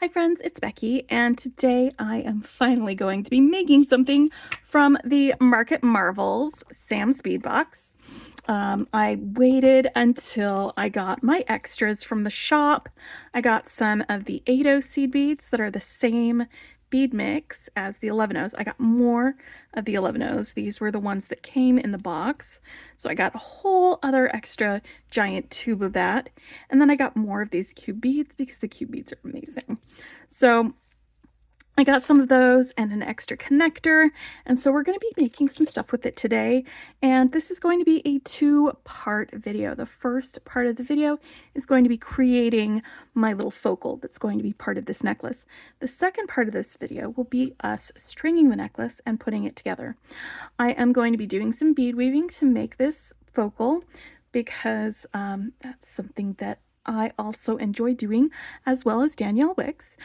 Hi friends, it's Becky, and today I am finally going to be making something from the Market Marvels Sam's Bead Box. I waited until I got my extras from the shop. I got some of the 8-0 seed beads that are the same bead mix as the 11-0s. I got more of the 11-0s. These were the ones that came in the box. So I got a whole other extra giant tube of that. And then I got more of these cube beads because the cube beads are amazing. So I got some of those and an extra connector, and so we're going to be making some stuff with it today, and this is going to be a two-part video. The first part of the video is going to be creating my little focal that's going to be part of this necklace. The second part of this video will be us stringing the necklace and putting it together. I am going to be doing some bead weaving to make this focal because that's something that I also enjoy doing, as well as Danielle Wicks.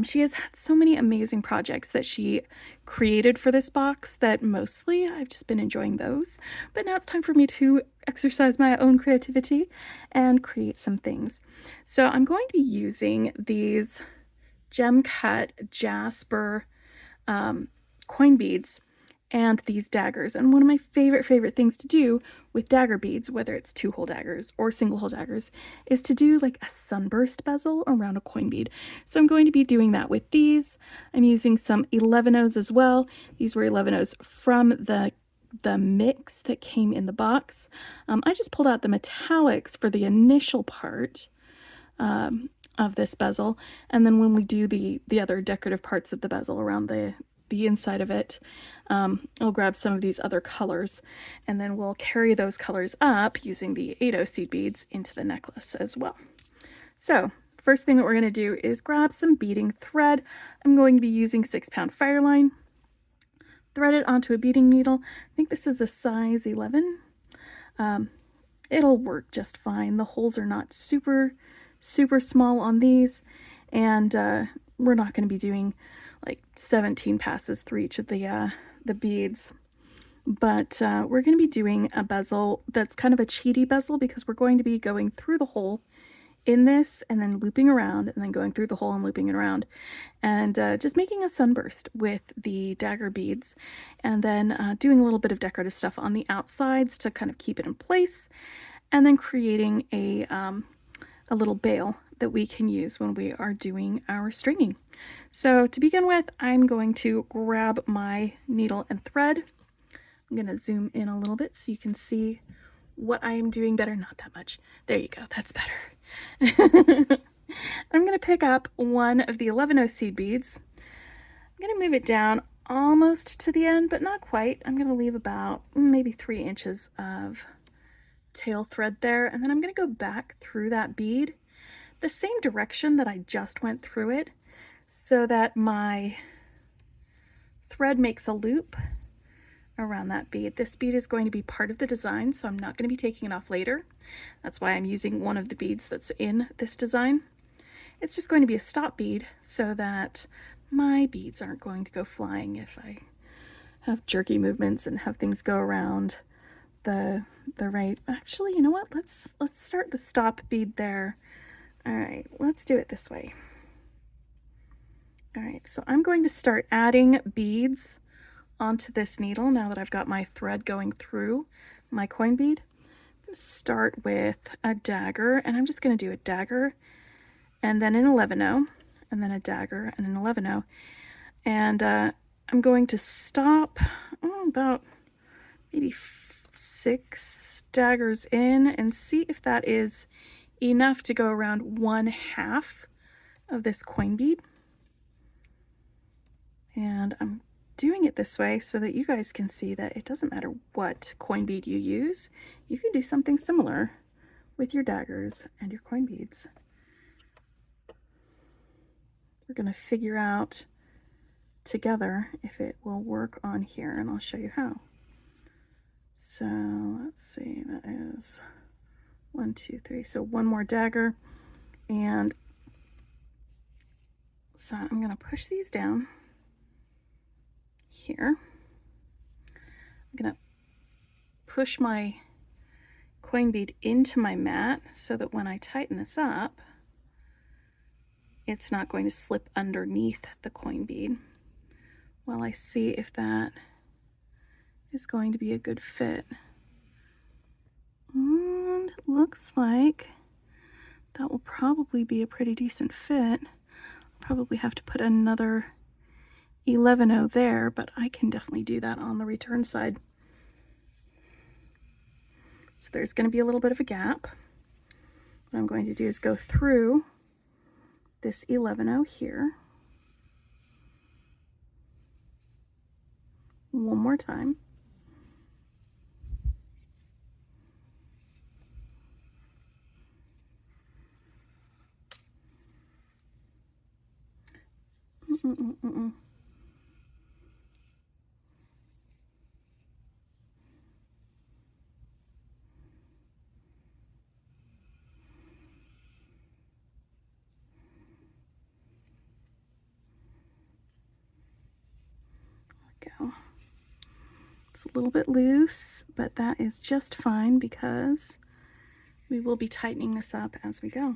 She has had so many amazing projects that she created for this box that mostly I've just been enjoying those. But now it's time for me to exercise my own creativity and create some things. So I'm going to be using these gem cut jasper coin beads and these daggers. And one of my favorite things to do with dagger beads, whether it's 2-hole daggers or single-hole daggers, is to do like a sunburst bezel around a coin bead. So I'm going to be doing that with these. I'm using some 11-0s as well. These were 11-0s from the mix that came in the box. I just pulled out the metallics for the initial part of this bezel, and then when we do the other decorative parts of the bezel around the inside of it, I'll grab some of these other colors, and then we'll carry those colors up using the 8-0 seed beads into the necklace as well. So first thing that we're going to do is grab some beading thread. I'm going to be using 6-pound fireline, thread it onto a beading needle. I think this is a size 11. It'll work just fine. The holes are not super small on these, and we're not going to be doing like 17 passes through each of the beads, but we're going to be doing a bezel that's kind of a cheaty bezel because we're going to be going through the hole in this and then looping around and then going through the hole and looping it around, and just making a sunburst with the dagger beads, and then doing a little bit of decorative stuff on the outsides to kind of keep it in place, and then creating a little bail that we can use when we are doing our stringing. So to begin with, I'm going to grab my needle and thread. I'm going to zoom in a little bit so you can see what I am doing better. Not that much. There you go. That's better. I'm going to pick up one of the 11-0 seed beads. I'm going to move it down almost to the end, but not quite. I'm going to leave about maybe 3 inches of tail thread there, and then I'm going to go back through that bead the same direction that I just went through it, so that my thread makes a loop around that bead. This bead is going to be part of the design, so I'm not going to be taking it off later. That's why I'm using one of the beads that's in this design. It's just going to be a stop bead so that my beads aren't going to go flying if I have jerky movements and have things go around the right. Actually, you know what? Let's start the stop bead there. All right, let's do it this way. All right, so I'm going to start adding beads onto this needle now that I've got my thread going through my coin bead. I'm going to start with a dagger, and I'm just going to do a dagger and then an 11-0, and then a dagger and an 11-0. And I'm going to stop about maybe 6 daggers in and see if that is enough to go around 1/2 of this coin bead. And I'm doing it this way so that you guys can see that it doesn't matter what coin bead you use. You can do something similar with your daggers and your coin beads. We're going to figure out together if it will work on here, and I'll show you how. So let's see, that is 1, 2, 3. So one more dagger, and so I'm going to push these down here. I'm going to push my coin bead into my mat so that when I tighten this up, it's not going to slip underneath the coin bead while I see if that is going to be a good fit. And it looks like that will probably be a pretty decent fit. I'll probably have to put another 11-0 there, but I can definitely do that on the return side. So there's going to be a little bit of a gap. What I'm going to do is go through this 11-0 here one more time. Go. It's a little bit loose, but that is just fine because we will be tightening this up as we go.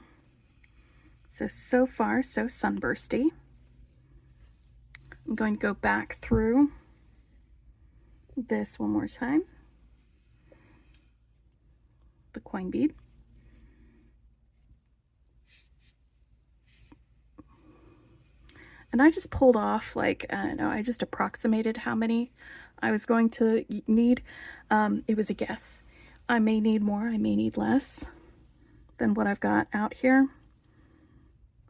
So far, so sunbursty. I'm going to go back through this one more time, the coin bead. And I just pulled off, like, I don't know, I just approximated how many I was going to need. It was a guess. I may need more, I may need less than what I've got out here.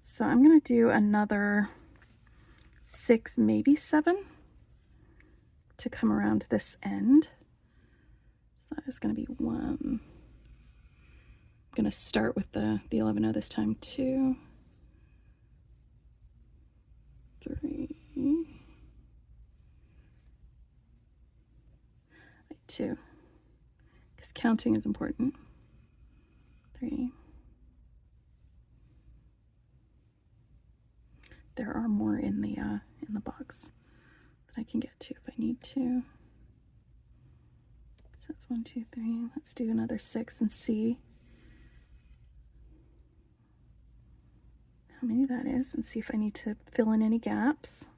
So I'm going to do another 6, maybe 7 to come around this end. So that is going to be 1. I'm going to start with the 11-0 this time, 2, 3, 2, because counting is important. 3. There are more in the box that I can get to if I need to. So that's 1, 2, 3. Let's do another 6 and see how many that is, and see if I need to fill in any gaps.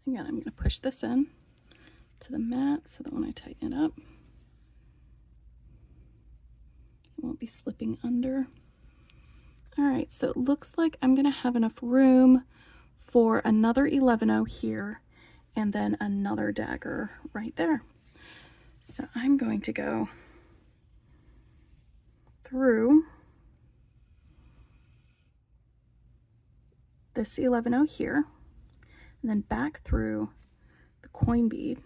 Again, I'm going to push this in to the mat so that when I tighten it up, it won't be slipping under. All right, so it looks like I'm going to have enough room for another 11-0 here and then another dagger right there. So I'm going to go through this 11-0 here and then back through the coin bead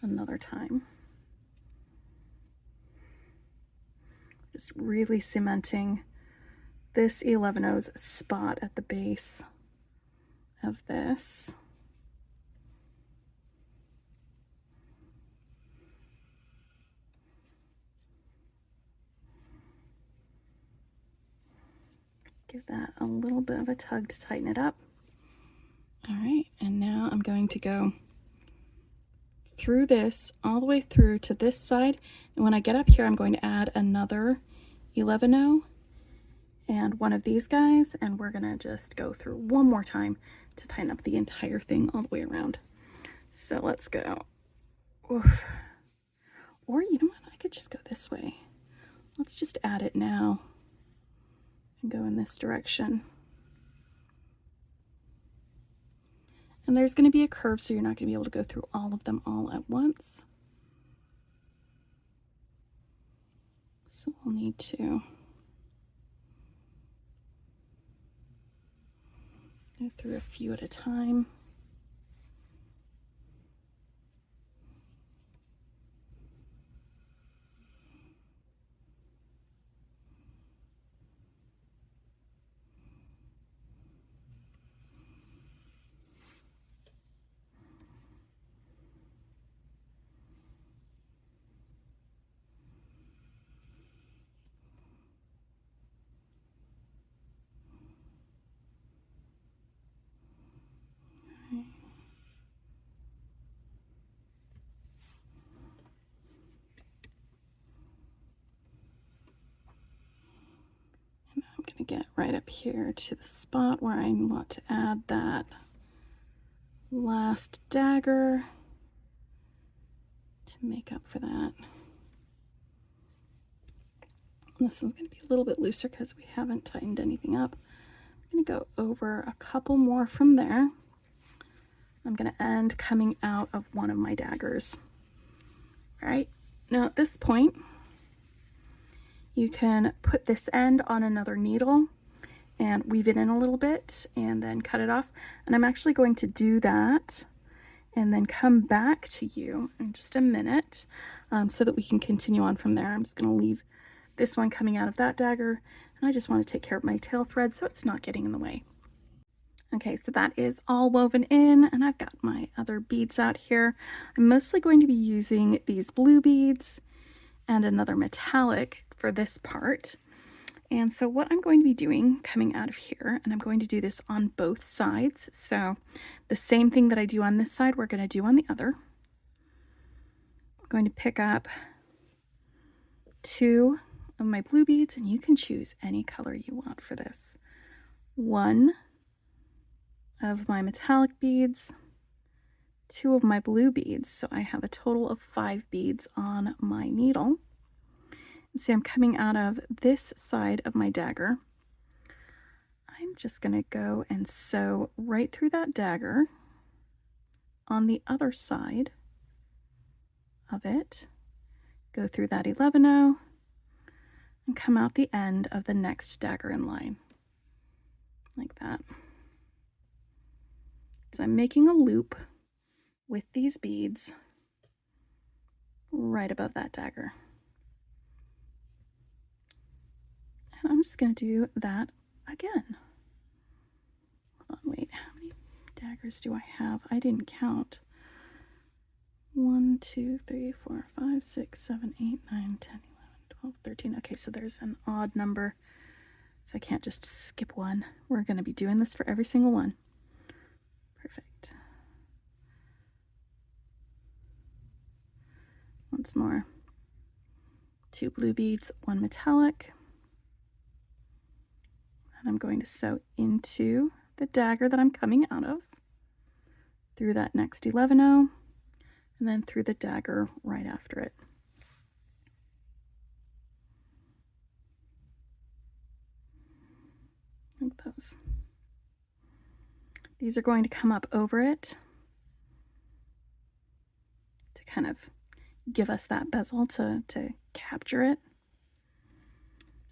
another time. Just really cementing this 11-0's spot at the base of this. Give that a little bit of a tug to tighten it up. All right, and now I'm going to go through this all the way through to this side, and when I get up here I'm going to add another 11-0 and one of these guys, and we're gonna just go through one more time to tighten up the entire thing all the way around. So let's go. Oof. Or you know what, I could just go this way. Let's just add it now and go in this direction. And there's going to be a curve, so you're not going to be able to go through all of them all at once. So we'll need to go through a few at a time. I get right up here to the spot where I want to add that last dagger to make up for that. This one's going to be a little bit looser because we haven't tightened anything up. I'm going to go over a couple more from there. I'm going to end coming out of one of my daggers. All right, now at this point, you can put this end on another needle and weave it in a little bit and then cut it off. And I'm actually going to do that and then come back to you in just a minute so that we can continue on from there. I'm just going to leave this one coming out of that dagger, and I just want to take care of my tail thread so it's not getting in the way. Okay, so that is all woven in, and I've got my other beads out here. I'm mostly going to be using these blue beads and another metallic for this part. And so what I'm going to be doing coming out of here, and I'm going to do this on both sides. So the same thing that I do on this side, we're going to do on the other. I'm going to pick up 2 of my blue beads, and you can choose any color you want for this. 1 of my metallic beads, 2 of my blue beads, so I have a total of 5 beads on my needle. And see, I'm coming out of this side of my dagger. I'm just going to go and sew right through that dagger on the other side of it, go through that 11-0, and come out the end of the next dagger in line, like that. So I'm making a loop with these beads right above that dagger. And I'm just going to do that again. Hold on, wait, how many daggers do I have? I didn't count. 1, 2, 3, 4, 5, 6, 7, 8, 9, 10, 11, 12, 13. Okay, so there's an odd number, so I can't just skip one. We're going to be doing this for every single one. Perfect. Once more. 2 blue beads, 1 metallic. And I'm going to sew into the dagger that I'm coming out of, through that next 11-0, and then through the dagger right after it. Like those. These are going to come up over it to kind of give us that bezel to capture it.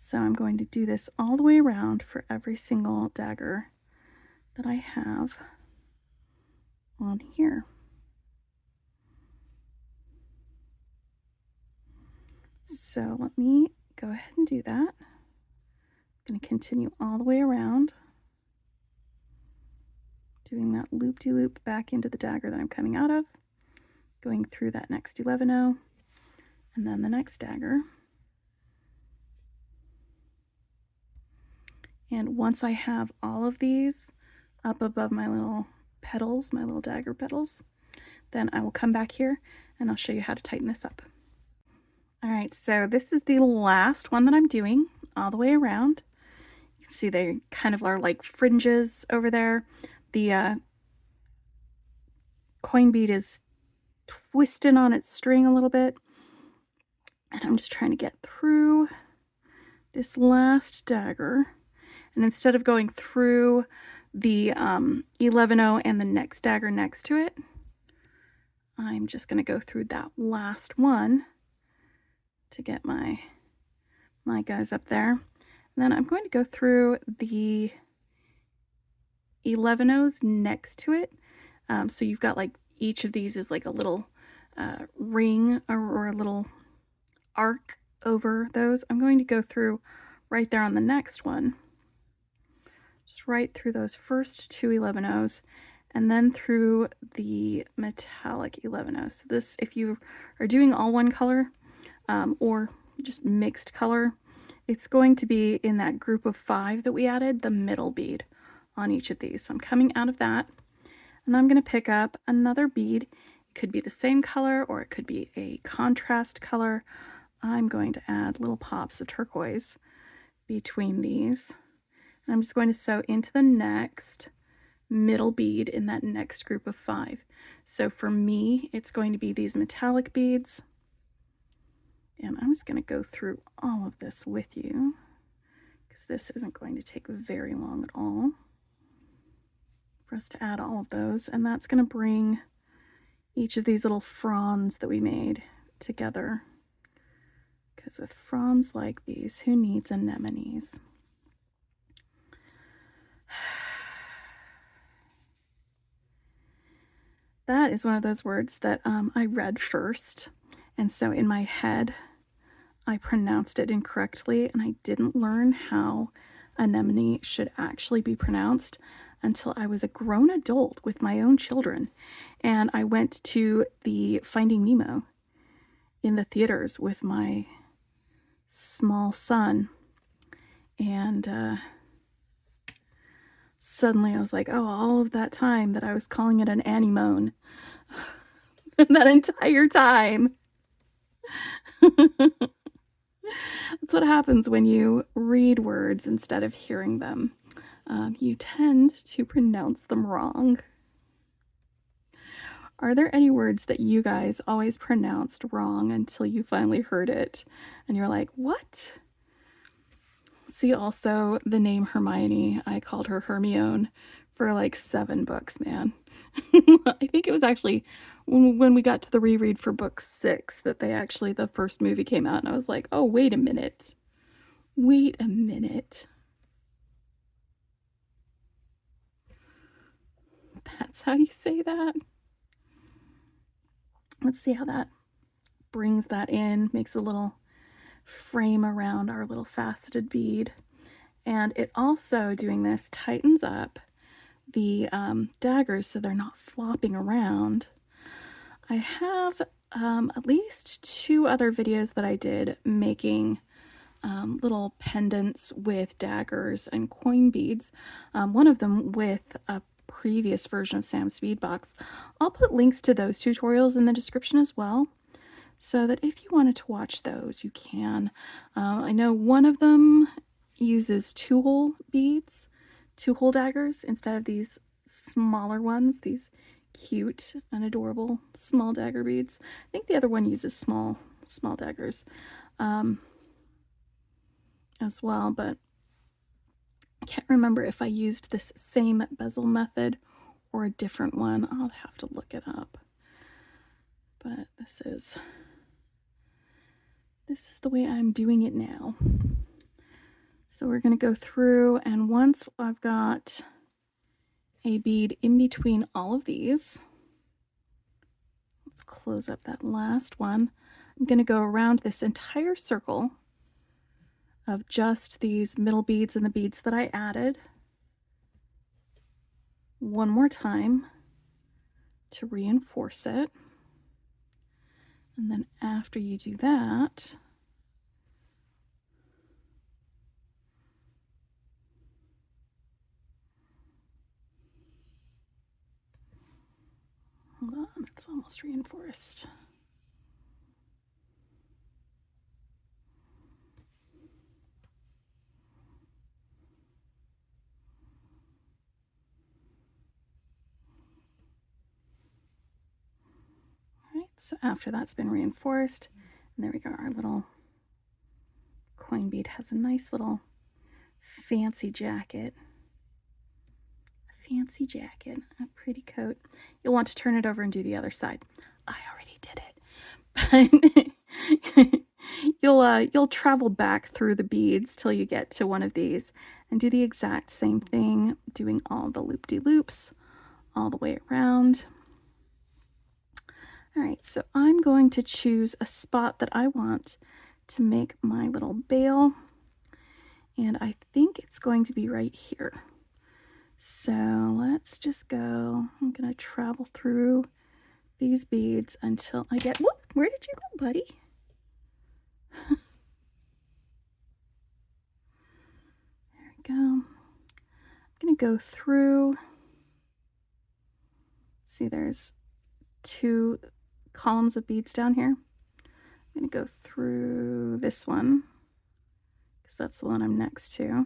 So I'm going to do this all the way around for every single dagger that I have on here. So let me go ahead and do that. I'm going to continue all the way around, doing that loop-de-loop back into the dagger that I'm coming out of, going through that next 11-0, and then the next dagger. And once I have all of these up above my little petals, my little dagger petals, then I will come back here and I'll show you how to tighten this up. All right, so this is the last one that I'm doing all the way around. You can see they kind of are like fringes over there. The coin bead is twisting on its string a little bit, and I'm just trying to get through this last dagger. And instead of going through the 11-0 and the next dagger next to it, I'm just going to go through that last one to get my guys up there. And then I'm going to go through the 11-0s next to it. So you've got like each of these is like a little ring or a little arc over those. I'm going to go through right there on the next one. Just right through those first 2 11-0s and then through the metallic 11-0. So this, if you are doing all one color or just mixed color, it's going to be in that group of 5 that we added, the middle bead on each of these. So I'm coming out of that, and I'm going to pick up another bead. It could be the same color or it could be a contrast color. I'm going to add little pops of turquoise between these. I'm just going to sew into the next middle bead in that next group of 5. So for me, it's going to be these metallic beads. And I'm just going to go through all of this with you because this isn't going to take very long at all for us to add all of those. And that's going to bring each of these little fronds that we made together. Because with fronds like these, who needs anemones? That is one of those words that I read first. And so in my head, I pronounced it incorrectly, and I didn't learn how anemone should actually be pronounced until I was a grown adult with my own children. And I went to the Finding Nemo in the theaters with my small son. And suddenly I was like, oh, all of that time that I was calling it an anemone. That entire time. That's what happens when you read words instead of hearing them. You tend to pronounce them wrong. Are there any words that you guys always pronounced wrong until you finally heard it and you're like, what? See, also the name Hermione, I called her Hermione for like 7 books, man. I think it was actually when we got to the reread for book 6 that the first movie came out, and I was like, oh, wait a minute. Wait a minute. That's how you say that? Let's see how that brings that in, makes a little frame around our little faceted bead. And it also, doing this, tightens up the daggers so they're not flopping around. I have at least 2 other videos that I did making little pendants with daggers and coin beads. One of them with a previous version of Sam's Bead Box. I'll put links to those tutorials in the description as well, so that if you wanted to watch those, you can. I know one of them uses 2-hole beads, 2-hole daggers, instead of these smaller ones, these cute and adorable small dagger beads. I think the other one uses small daggers as well, but I can't remember if I used this same bezel method or a different one. I'll have to look it up. But this is the way I'm doing it now. So we're going to go through, and once I've got a bead in between all of these, let's close up that last one. I'm going to go around this entire circle of just these middle beads and the beads that I added one more time to reinforce it. And then after you do that, hold on, it's almost reinforced. All right, so after that's been reinforced, and there we go, our little coin bead has a nice little fancy jacket. Fancy jacket, a pretty coat. You'll want to turn it over and do the other side. I already did it. But you'll travel back through the beads till you get to one of these and do the exact same thing, doing all the loop-de-loops all the way around. All right, so I'm going to choose a spot that I want to make my little bail, and I think it's going to be right here. So let's just go. I'm going to travel through these beads until I get, whoop, where did you go, buddy? There we go. I'm going to go through. See, there's 2 columns of beads down here. I'm going to go through this one because that's the one I'm next to.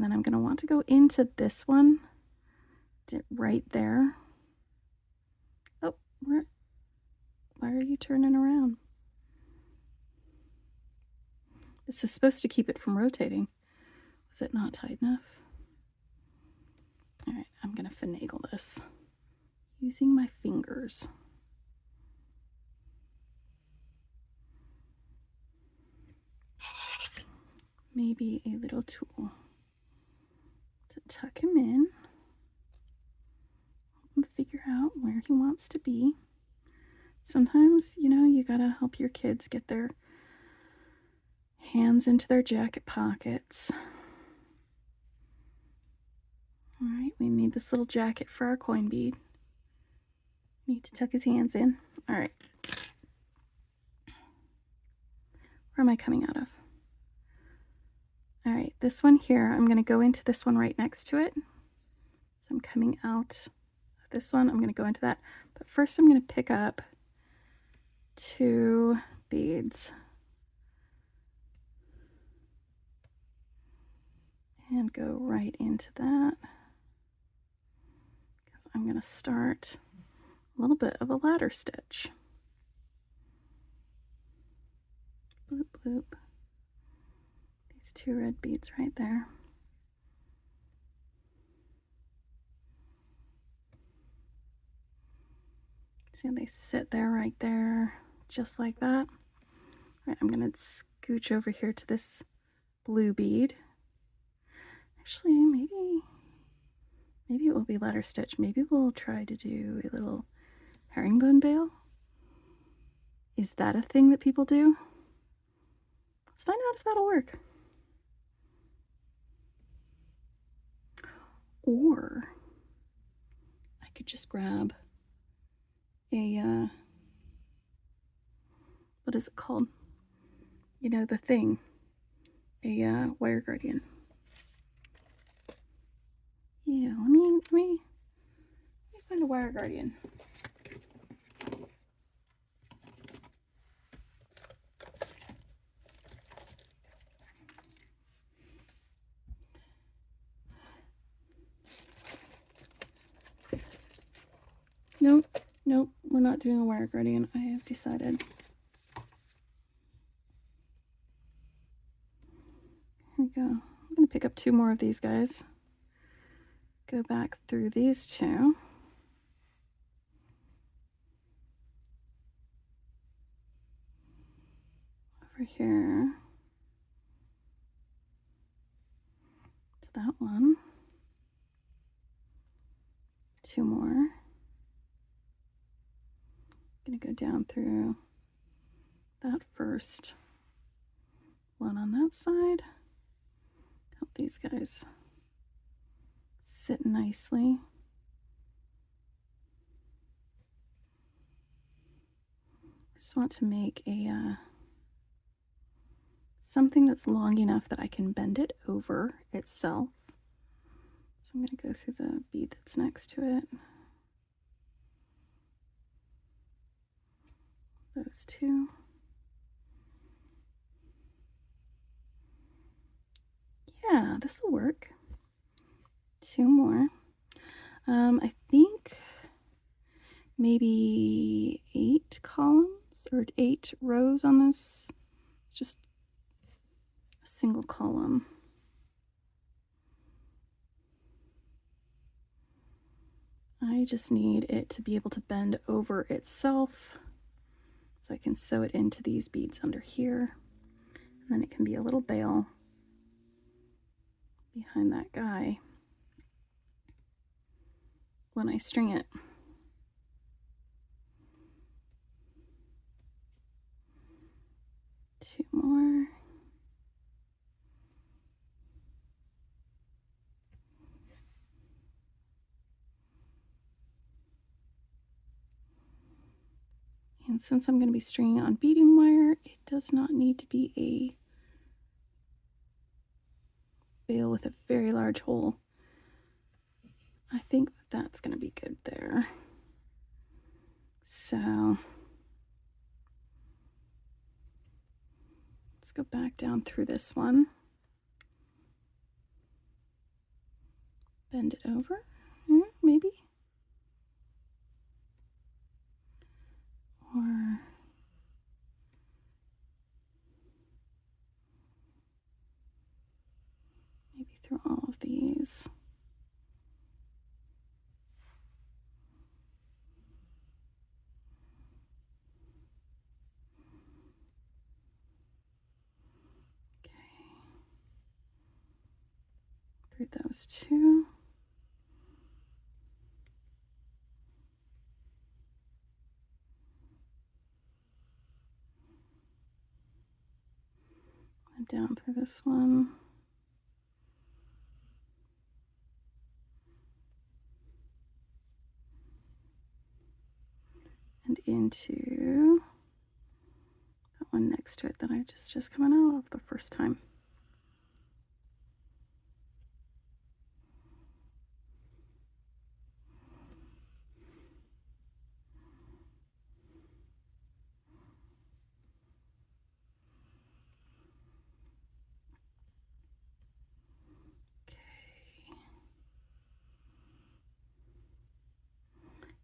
And then I'm going to want to go into this one right there. Oh, why are you turning around? This is supposed to keep it from rotating. Was it not tight enough? All right, I'm going to finagle this using my fingers. Maybe a little tool to tuck him in and figure out where he wants to be. Sometimes, you know, you gotta help your kids get their hands into their jacket pockets. All right, we made this little jacket for our coin bead. Need to tuck his hands in. All right. Where am I coming out of? All right, this one here, I'm going to go into this one right next to it. So I'm coming out of this one. I'm going to go into that. But first I'm going to pick up 2 beads. And go right into that. Because I'm going to start a little bit of a ladder stitch. Bloop, bloop. These 2 red beads right there. See how they sit there right there, just like that. All right, I'm going to scooch over here to this blue bead. Actually, maybe it will be ladder stitch. Maybe we'll try to do a little herringbone bail. Is that a thing that people do? Let's find out if that'll work. Or I could just grab a, what is it called? You know, the thing, a wire guardian. Yeah, let me find a wire guardian. Nope, we're not doing a wire guardian. I have decided. Here we go. I'm going to pick up 2 more of these guys. Go back through these 2. Over here to that one. 2 more. I'm going to go down through that first one on that side. Help these guys sit nicely. Just want to make a something that's long enough that I can bend it over itself. So I'm going to go through the bead that's next to it. Those 2. Yeah, this will work. 2 more. I think maybe 8 columns or 8 rows on this. It's just a single column. I just need it to be able to bend over itself so I can sew it into these beads under here. And then it can be a little bail behind that guy when I string it. 2 more. And since I'm going to be stringing on beading wire, it does not need to be a bail with a very large hole. I think that that's going to be good there. So let's go back down through this one. bend it over, maybe. Or maybe through all of these. Through those two. And down through this one. And into that one next to it that I just coming out of the first time.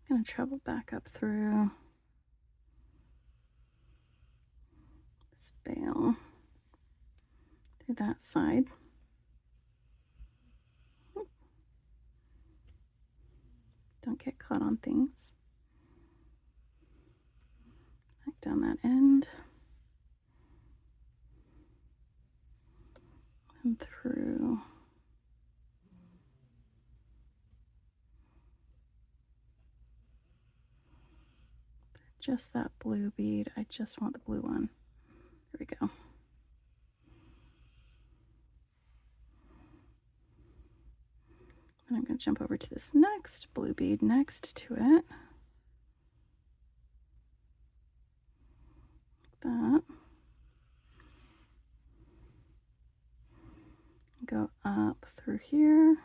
I'm going to travel back up through this bale, through that side. Don't get caught on things. Back down that end. And through. Just that blue bead. I just want the blue one. There we go. And I'm going to jump over to this next blue bead next to it. Like that. Go up through here.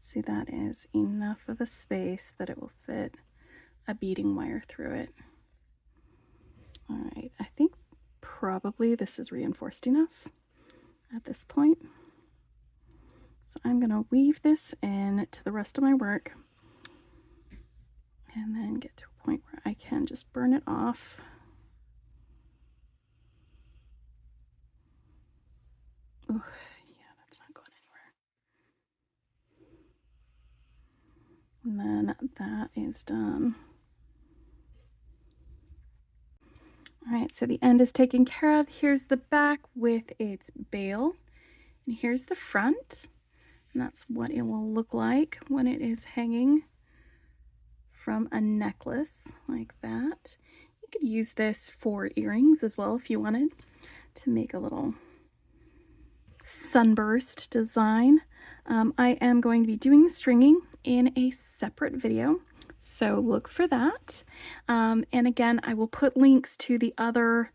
See, that is enough of a space that it will fit a beading wire through it. All right, I think probably this is reinforced enough at this point. So I'm going to weave this in to the rest of my work and then get to a point where I can just burn it off. Ooh, yeah, that's not going anywhere. And then that is done. All right, so the end is taken care of. Here's the back with its bale, and here's the front, and that's what it will look like when it is hanging from a necklace like that. You could use this for earrings as well if you wanted to make a little sunburst design. I am going to be doing the stringing in a separate video, so look for that. And again, I will put links to the other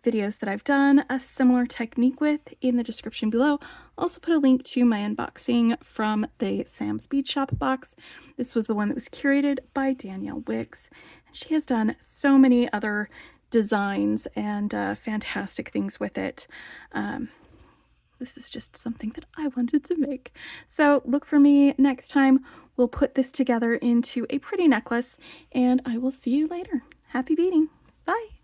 videos that I've done a similar technique with in the description below. I'll also put a link to my unboxing from the Sam's Bead Shop box. This was the one that was curated by Danielle Wicks, and she has done so many other designs and fantastic things with it. This is just something that I wanted to make. So look for me next time. We'll put this together into a pretty necklace, and I will see you later. Happy beading. Bye.